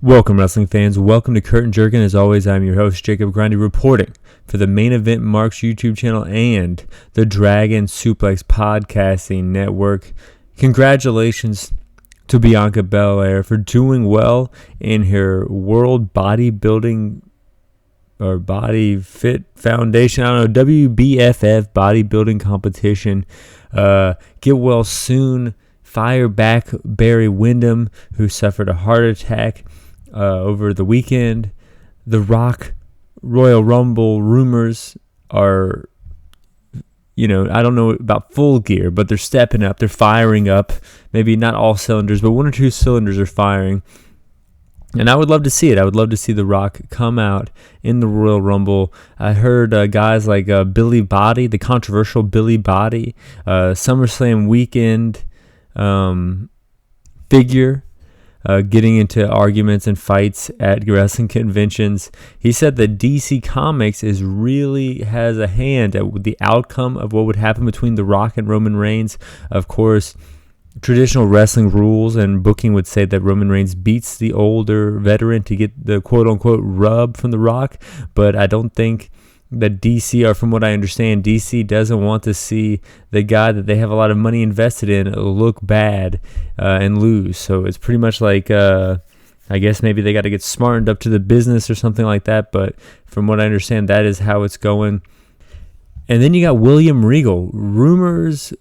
Welcome, wrestling fans. Welcome to Curtain Jerkin. As always, I'm your host, Jacob Grondy, reporting for the Main Event Marks YouTube channel and the Dragon Suplex Podcasting Network. Congratulations to Bianca Belair for doing well in her World Bodybuilding or Body Fit Foundation, WBFF bodybuilding competition. Get well soon. Fire back Barry Windham, who suffered a heart attack over the weekend. The Rock Royal Rumble rumors are, I don't know about full gear, but they're stepping up. They're firing up. Maybe not all cylinders, but one or two cylinders are firing. And I would love to see it. I would love to see The Rock come out in the Royal Rumble. I heard guys like Billy Body, the controversial Billy Body, SummerSlam weekend figure, getting into arguments and fights at wrestling conventions. He said that DC Comics really has a hand at the outcome of what would happen between The Rock and Roman Reigns. Of course, traditional wrestling rules and booking would say that Roman Reigns beats the older veteran to get the quote-unquote rub from The Rock, but I don't think that DC, or from what I understand, DC doesn't want to see the guy that they have a lot of money invested in look bad and lose. So it's pretty much like, I guess maybe they got to get smartened up to the business or something like that. But from what I understand, that is how it's going. And then you got William Regal. Rumors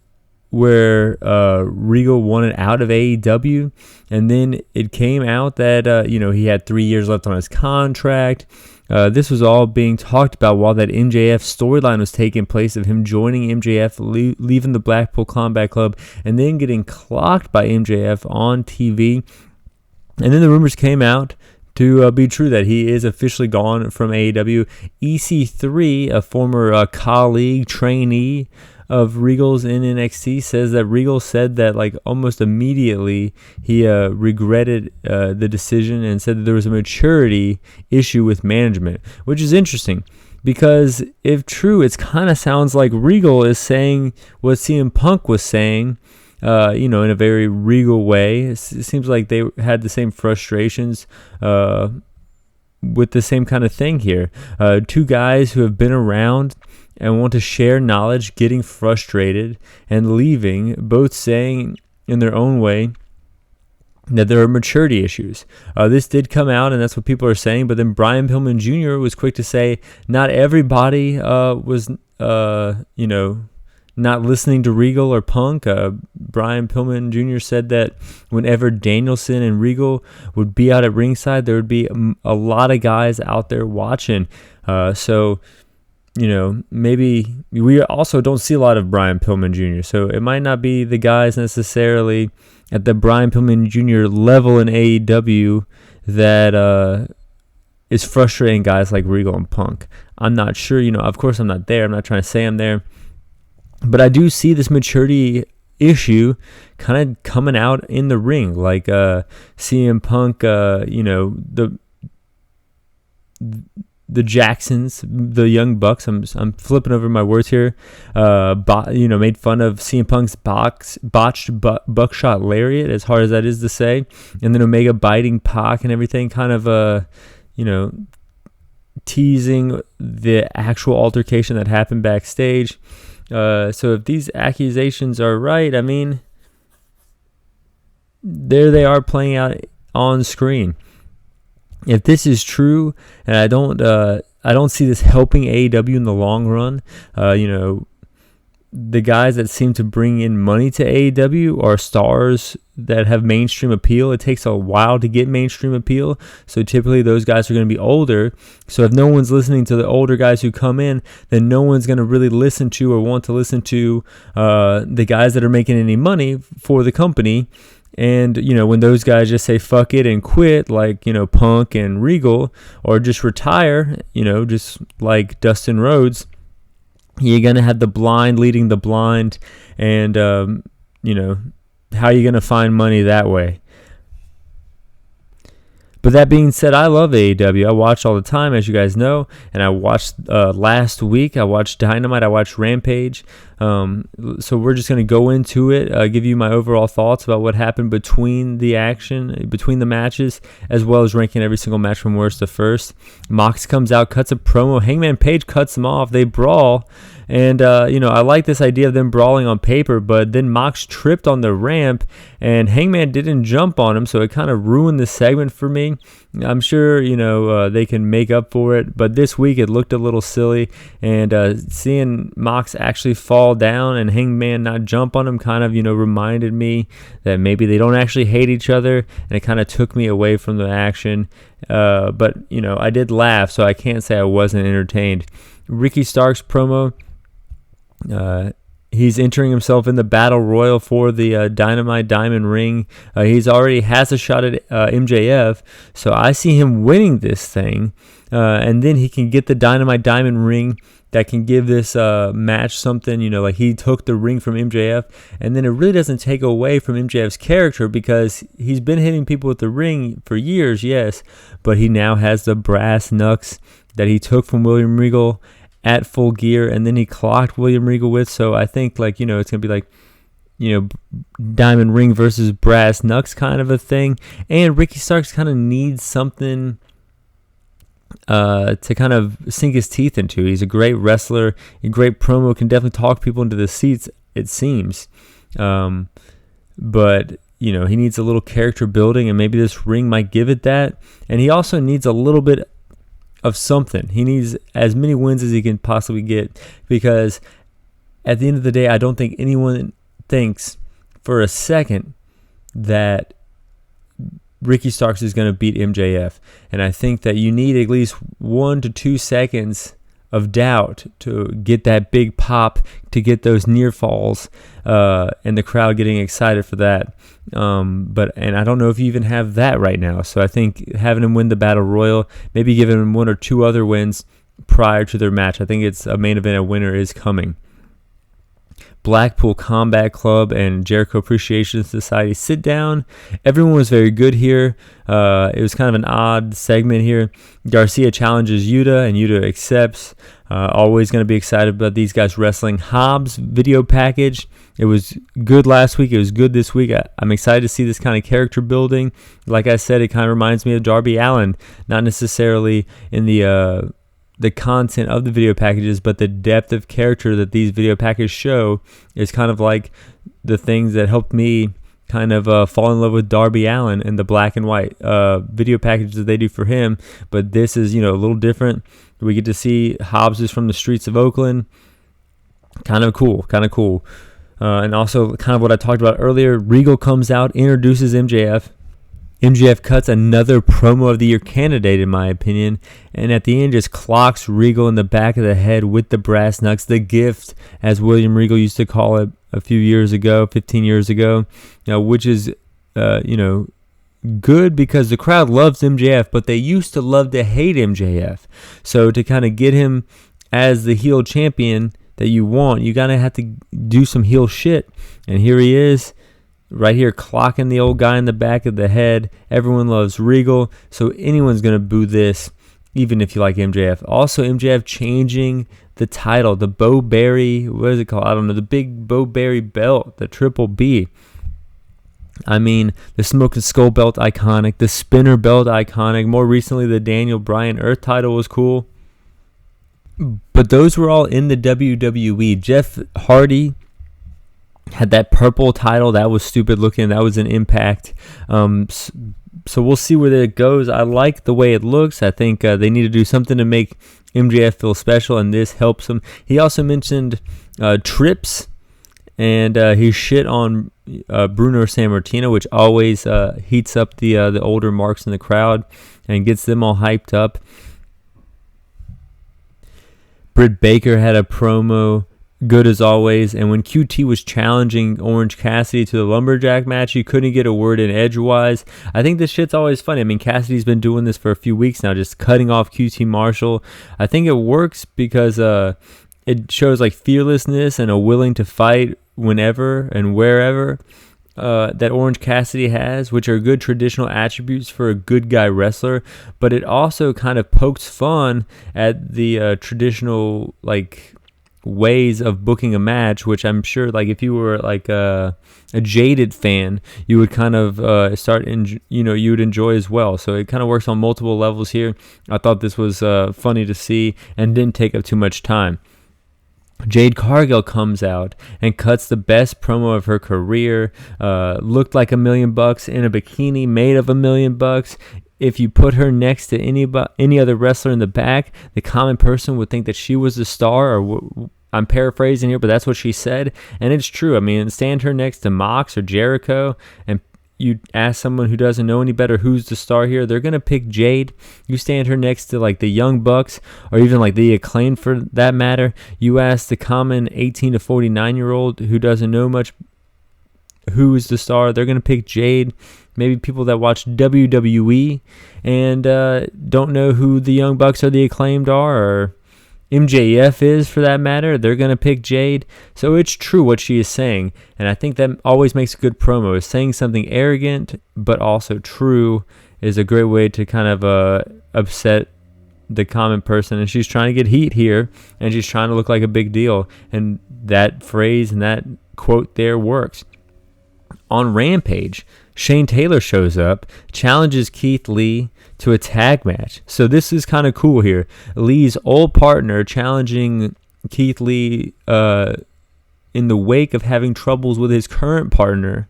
where Regal wanted out of AEW, and then it came out that he had 3 years left on his contract. This was all being talked about while that MJF storyline was taking place of him joining MJF, leaving the Blackpool Combat Club, and then getting clocked by MJF on TV. And then the rumors came out to be true that he is officially gone from AEW. EC3, a former colleague, trainee of Regal's in NXT, says that Regal said that almost immediately he regretted the decision and said that there was a maturity issue with management, which is interesting because if true, it kind of sounds like Regal is saying what CM Punk was saying, in a very Regal way. It seems like they had the same frustrations with the same kind of thing here. Two guys who have been around and want to share knowledge, getting frustrated and leaving, both saying in their own way that there are maturity issues. This did come out, and that's what people are saying, but then Brian Pillman Jr. was quick to say not everybody was, not listening to Regal or Punk. Brian Pillman Jr. said that whenever Danielson and Regal would be out at ringside, there would be a lot of guys out there watching. Maybe we also don't see a lot of Brian Pillman Jr., so it might not be the guys necessarily at the Brian Pillman Jr. level in AEW that is frustrating guys like Regal and Punk. I'm not sure, of course I'm not there. I'm not trying to say I'm there. But I do see this maturity issue kind of coming out in the ring, like CM Punk, the Jacksons, the Young Bucks. I'm flipping over my words here. Made fun of CM Punk's botched buckshot lariat, as hard as that is to say, and then Omega biting Pac and everything, kind of teasing the actual altercation that happened backstage. So if these accusations are right, I mean, there they are playing out on screen. If this is true, and I don't see this helping AEW in the long run, the guys that seem to bring in money to AEW are stars that have mainstream appeal. It takes a while to get mainstream appeal, so typically those guys are going to be older. So if no one's listening to the older guys who come in, then no one's going to really listen to or want to listen to the guys that are making any money for the company. And, when those guys just say fuck it and quit, like, Punk and Regal, or just retire, just like Dustin Rhodes, you're going to have the blind leading the blind. And, how are you going to find money that way? But that being said, I love AEW. I watch all the time, as you guys know. And I watched last week. I watched Dynamite. I watched Rampage. So we're just going to go into it, give you my overall thoughts about what happened between the action, between the matches, as well as ranking every single match from worst to first. Mox comes out, cuts a promo. Hangman Page cuts him off. They brawl. And, I like this idea of them brawling on paper, but then Mox tripped on the ramp, and Hangman didn't jump on him, so it kind of ruined the segment for me. I'm sure, they can make up for it, but this week it looked a little silly, and seeing Mox actually fall down and Hangman not jump on him kind of, reminded me that maybe they don't actually hate each other, and it kind of took me away from the action. But, I did laugh, so I can't say I wasn't entertained. Ricky Starks promo. He's entering himself in the battle royal for the Dynamite Diamond Ring. He's already has a shot at MJF, so I see him winning this thing, and then he can get the Dynamite Diamond Ring that can give this match something, like he took the ring from MJF, and then it really doesn't take away from MJF's character because he's been hitting people with the ring for years, yes, but he now has the brass knucks that he took from William Regal at Full Gear, and then he clocked William Regal with. So I think it's gonna be like, Diamond Ring versus brass knucks kind of a thing. And Ricky Starks kind of needs something to kind of sink his teeth into. He's a great wrestler, a great promo, can definitely talk people into the seats, it seems. But he needs a little character building, and maybe this ring might give it that. And he also needs a little bit of something. He needs as many wins as he can possibly get, because at the end of the day, I don't think anyone thinks for a second that Ricky Starks is going to beat MJF. And I think that you need at least 1 to 2 seconds of doubt to get that big pop, to get those near falls, and the crowd getting excited for that. And I don't know if you even have that right now. So I think having him win the Battle Royal, maybe giving him 1 or 2 other wins prior to their match. I think it's a main event, a winner is coming. Blackpool Combat Club and Jericho Appreciation Society sit down. Everyone was very good here. It was kind of an odd segment here. Garcia challenges Yuta, and Yuta accepts. Always going to be excited about these guys wrestling. Hobbs video package. It was good last week. It was good this week. I'm excited to see this kind of character building. Like I said, it kind of reminds me of Darby Allin. Not necessarily in the content of the video packages, but the depth of character that these video packages show is kind of like the things that helped me kind of fall in love with Darby Allin and the black and white video packages that they do for him. But this is, a little different. We get to see Hobbs is from the streets of Oakland. Kind of cool. And also kind of what I talked about earlier, Regal comes out, introduces MJF. MJF cuts another promo of the year candidate, in my opinion, and at the end just clocks Regal in the back of the head with the brass knucks, the gift, as William Regal used to call it a few years ago, 15 years ago, which is, good because the crowd loves MJF, but they used to love to hate MJF. So to kind of get him as the heel champion that you want, you gotta have to do some heel shit, and here he is. Right here, clocking the old guy in the back of the head. Everyone loves Regal, so anyone's going to boo this, even if you like MJF. Also, MJF changing the title, the Bo Berry, what is it called? I don't know, the big Bo Berry belt, the Triple B. I mean, the Smoking Skull belt, iconic. The Spinner belt, iconic. More recently, the Daniel Bryan Earth title was cool. But those were all in the WWE. Jeff Hardy had that purple title. That was stupid looking. That was an Impact. So we'll see where it goes. I like the way it looks. I think they need to do something to make MJF feel special, and this helps him. He also mentioned trips, and he shit on Bruno Sammartino, which always heats up the older marks in the crowd and gets them all hyped up. Britt Baker had a promo, good as always, and when QT was challenging Orange Cassidy to the Lumberjack match, he couldn't get a word in edgewise. I think this shit's always funny. I mean, Cassidy's been doing this for a few weeks now, just cutting off QT Marshall. I think it works because it shows like fearlessness and a willing to fight whenever and wherever. that Orange Cassidy has, which are good traditional attributes for a good guy wrestler, but it also kind of pokes fun at the traditional ways of booking a match, which I'm sure if you were a jaded fan, you would kind of you would enjoy as well. So it kind of works on multiple levels here. I thought this was funny to see and didn't take up too much time. Jade Cargill comes out and cuts the best promo of her career. Looked like $1 million in a bikini made of $1 million. If you put her next to any other wrestler in the back, the common person would think that she was the star. I'm paraphrasing here, but that's what she said, and it's true. I mean, stand her next to Mox or Jericho, and you ask someone who doesn't know any better who's the star here, they're going to pick Jade. You stand her next to the Young Bucks or even the Acclaimed for that matter. You ask the common 18 to 49-year-old who doesn't know much who is the star, they're going to pick Jade. Maybe people that watch WWE and don't know who the Young Bucks or the Acclaimed are, or MJF is for that matter, they're going to pick Jade. So it's true what she is saying, and I think that always makes a good promo. Is saying something arrogant but also true is a great way to kind of upset the common person, and she's trying to get heat here, and she's trying to look like a big deal, and that phrase and that quote there works. On Rampage, Shane Taylor shows up, challenges Keith Lee to a tag match. So this is kind of cool here. Lee's old partner challenging Keith Lee in the wake of having troubles with his current partner.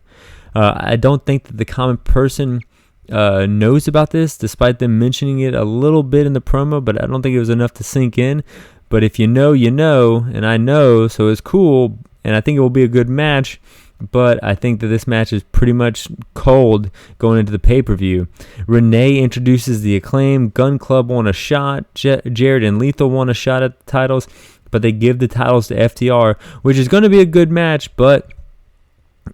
I don't think that the common person knows about this, despite them mentioning it a little bit in the promo, but I don't think it was enough to sink in. But if you know, you know, and I know, so it's cool, and I think it will be a good match. But I think that this match is pretty much cold going into the pay-per-view. Renee introduces the Acclaim. Gun Club won a shot. Jared and Lethal won a shot at the titles, but they give the titles to FTR, which is going to be a good match, but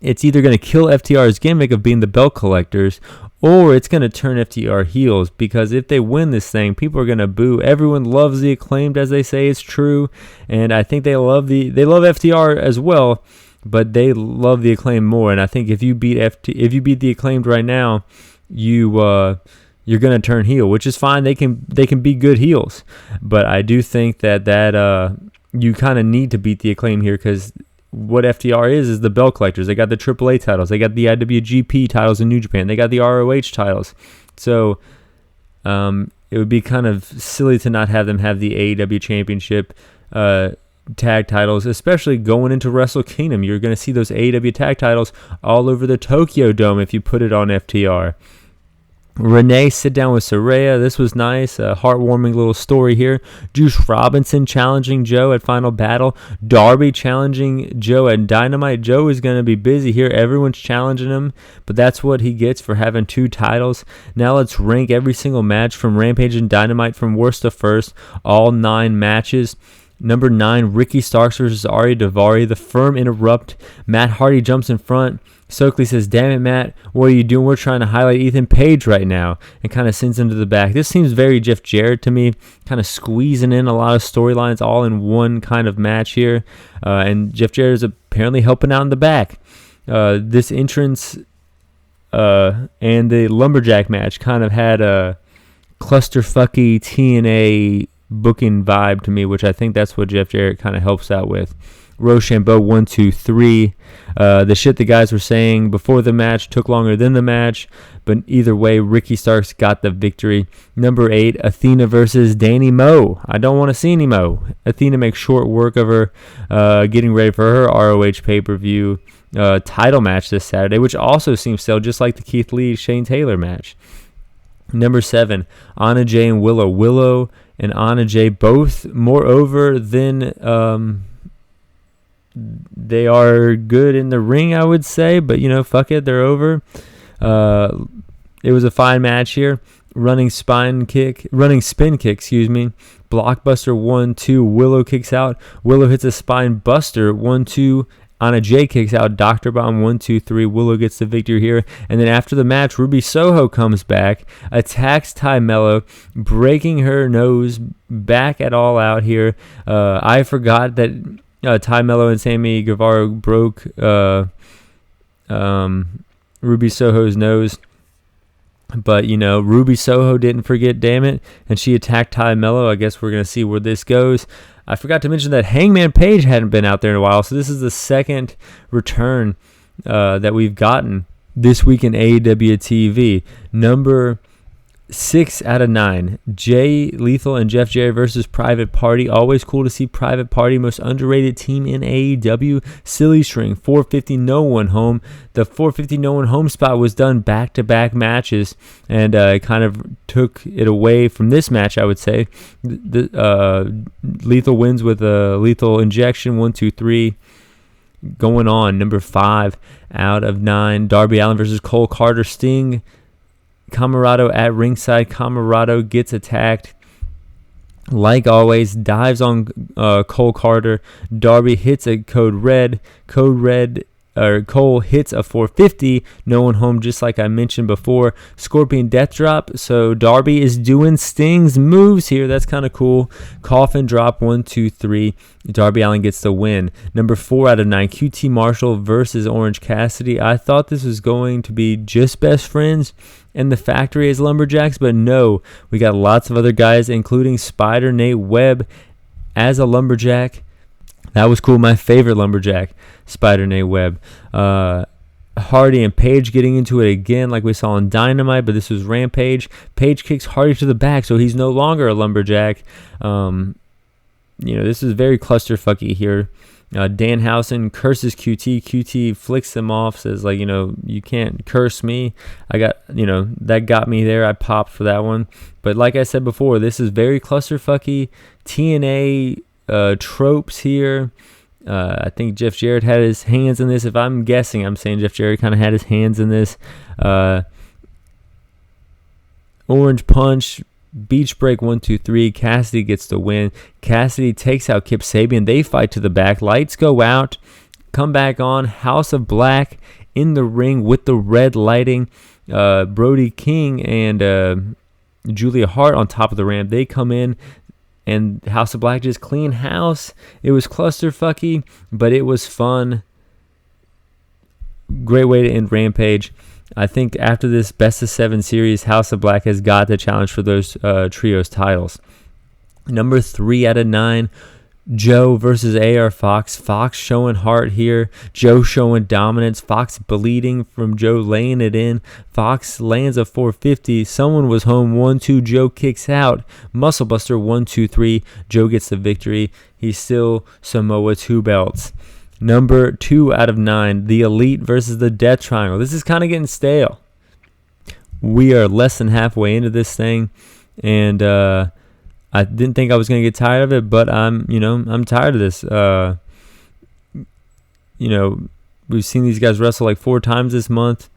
it's either going to kill FTR's gimmick of being the belt collectors, or it's going to turn FTR heels, because if they win this thing, people are going to boo. Everyone loves the Acclaimed, as they say. It's true, and I think they love FTR as well, but they love the Acclaimed more. And I think if you beat the Acclaimed right now, you're gonna turn heel, which is fine. They can be good heels, but I do think that you kind of need to beat the Acclaimed here, because what FTR is the belt collectors. They got the AAA titles, they got the IWGP titles in New Japan, they got the ROH titles. So it would be kind of silly to not have them have the AEW Championship tag titles, especially going into Wrestle Kingdom. You're going to see those AEW tag titles all over the Tokyo Dome if you put it on FTR. Renee sit down with Saraya. This was nice. A heartwarming little story here. Juice Robinson challenging Joe at Final Battle. Darby challenging Joe at Dynamite. Joe is going to be busy here. Everyone's challenging him, but that's what he gets for having 2 titles. Now let's rank every single match from Rampage and Dynamite from worst to first. All 9 matches. Number 9, Ricky Starks versus Ari Daivari. The Firm interrupt. Matt Hardy jumps in front. Stokely says, "Damn it, Matt, what are you doing? We're trying to highlight Ethan Page right now," and kind of sends him to the back. This seems very Jeff Jarrett to me, kind of squeezing in a lot of storylines all in one kind of match here. And Jeff Jarrett is apparently helping out in the back. This entrance and the Lumberjack match kind of had a clusterfucky TNA booking vibe to me, which I think that's what Jeff Jarrett kind of helps out with. Rochambeau 1, 2, 3. The shit the guys were saying before the match took longer than the match, but either way, Ricky Starks got the victory. Number 8, Athena versus Danny Moe. I don't want to see any Moe. Athena makes short work of her, getting ready for her ROH pay-per-view title match this Saturday, which also seems still just like the Keith Lee Shane Taylor match. Number 7, Anna Jay and Willow. Willow and Anna Jay both more over than they are good in the ring, I would say, but fuck it, they're over. It was a fine match here. Running spin kick, Blockbuster 1, 2. Willow kicks out. Willow hits a spine buster 1, 2. Anna Jay kicks out. Dr. Bomb 1, 2, 3. Willow gets the victory here. And then after the match, Ruby Soho comes back, attacks Ty Mello, breaking her nose back at All Out here. I forgot that Ty Mello and Sammy Guevara broke Ruby Soho's nose. But, Ruby Soho didn't forget, damn it, and she attacked Ty Mello. I guess we're going to see where this goes. I forgot to mention that Hangman Page hadn't been out there in a while, so this is the second return that we've gotten this week in AEW TV. Number 6 out of 9. Jay Lethal and Jeff Jarrett versus Private Party. Always cool to see Private Party, most underrated team in AEW. Silly String, 450 no one home. The 450 no one home spot was done back-to-back matches, and kind of took it away from this match, I would say. Lethal wins with a lethal injection, 1, 2, 3. Going on, number 5 out of 9. Darby Allin versus Cole Carter. Sting Camarado at ringside. Camarado gets attacked. Like always, dives on Cole Carter. Darby hits a code red. Cole hits a 450. No one home, just like I mentioned before. Scorpion death drop. So Darby is doing Sting's moves here. That's kind of cool. Coffin drop, 1, 2, 3. Darby Allin gets the win. Number 4 out of 9. QT Marshall versus Orange Cassidy. I thought this was going to be just best friends and the factory as lumberjacks, but no, we got lots of other guys, including Spider Nate Webb as a lumberjack. That was cool. My favorite lumberjack, Spider Nate Webb. Hardy and Page getting into it again, like we saw on Dynamite, but this was Rampage. Page kicks Hardy to the back, so he's no longer a lumberjack. This is very clusterfucky here. Danhausen curses QT. QT flicks him off, says, you can't curse me. That got me there. I popped for that one. But like I said before, this is very clusterfucky. TNA tropes here. I think Jeff Jarrett had his hands in this. If I'm guessing, I'm saying Jeff Jarrett kind of had his hands in this. Orange Punch. Beach break, 1, 2, 3. Cassidy gets the win. Cassidy takes out Kip Sabian. They fight to the back. Lights go out. Come back on. House of Black in the ring with the red lighting. Brody King and Julia Hart on top of the ramp. They come in, and House of Black just clean house. It was clusterfucky, but it was fun. Great way to end Rampage. I think after this best of 7 series, House of Black has got to challenge for those trios titles. Number 3 out of 9, Joe versus AR Fox. Fox showing heart here. Joe showing dominance. Fox bleeding from Joe laying it in. Fox lands a 450. Someone was home. 1, 2. Joe kicks out. Muscle Buster, 1, 2, 3. Joe gets the victory. He's still Samoa 2 belts. Number 2 out of 9, the Elite versus the Death Triangle. This is kind of getting stale. We are less than halfway into this thing, and I didn't think I was going to get tired of it, but I'm tired of this. We've seen these guys wrestle like 4 times this month.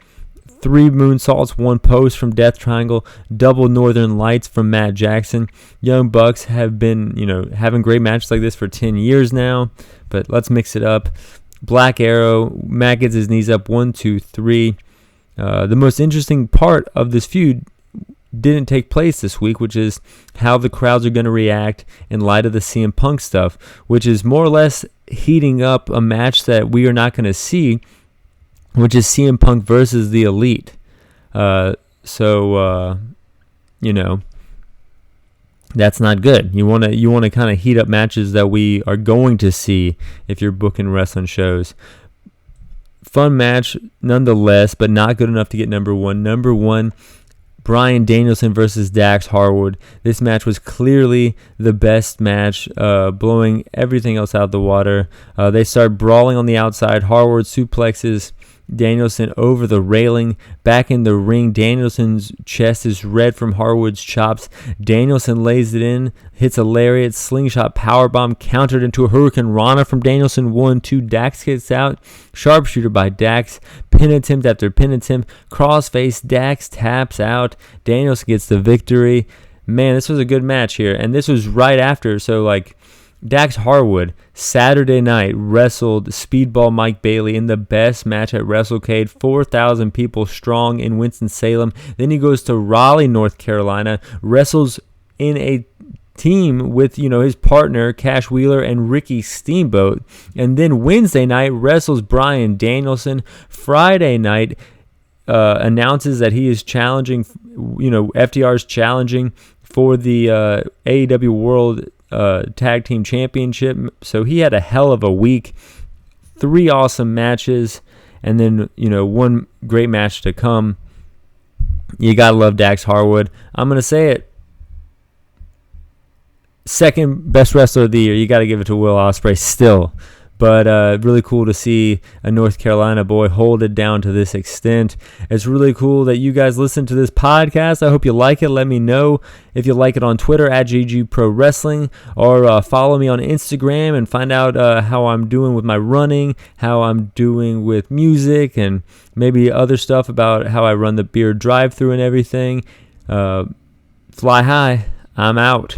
3 moonsaults, 1 post from Death Triangle, double Northern Lights from Matt Jackson. Young Bucks have been, having great matches like this for 10 years now, but let's mix it up. Black Arrow, Matt gets his knees up, 1, 2, 3. The most interesting part of this feud didn't take place this week, which is how the crowds are going to react in light of the CM Punk stuff, which is more or less heating up a match that we are not going to see, which is CM Punk versus the Elite. That's not good. You want to kind of heat up matches that we are going to see if you're booking wrestling shows. Fun match nonetheless, but not good enough to get number 1. Number 1, Bryan Danielson versus Dax Harwood. This match was clearly the best match, blowing everything else out of the water. They start brawling on the outside. Harwood suplexes Danielson over the railing. Back in the ring, Danielson's chest is red from Harwood's chops. Danielson lays it in, hits a lariat, slingshot powerbomb, countered into a Hurricane Rana from Danielson. 1, 2. Dax gets out. Sharpshooter by Dax. Pin attempt after pin attempt. Crossface. Dax taps out. Danielson gets the victory. Man, this was a good match here, and this was right after. So Dax Harwood, Saturday night, wrestled Speedball Mike Bailey in the best match at WrestleCade, 4,000 people strong in Winston-Salem. Then he goes to Raleigh, North Carolina, wrestles in a team with, his partner, Cash Wheeler and Ricky Steamboat. And then Wednesday night wrestles Bryan Danielson. Friday night announces that he is challenging, FTR is challenging for the AEW World Tag Team Championship. So he had a hell of a week. 3 awesome matches, and then, one great match to come. You got to love Dax Harwood. I'm going to say it. Second best wrestler of the year. You got to give it to Will Ospreay still. But really cool to see a North Carolina boy hold it down to this extent. It's really cool that you guys listen to this podcast. I hope you like it. Let me know if you like it on Twitter at GG Pro Wrestling, or follow me on Instagram and find out how I'm doing with my running, how I'm doing with music, and maybe other stuff about how I run the beer drive-thru and everything. Fly high. I'm out.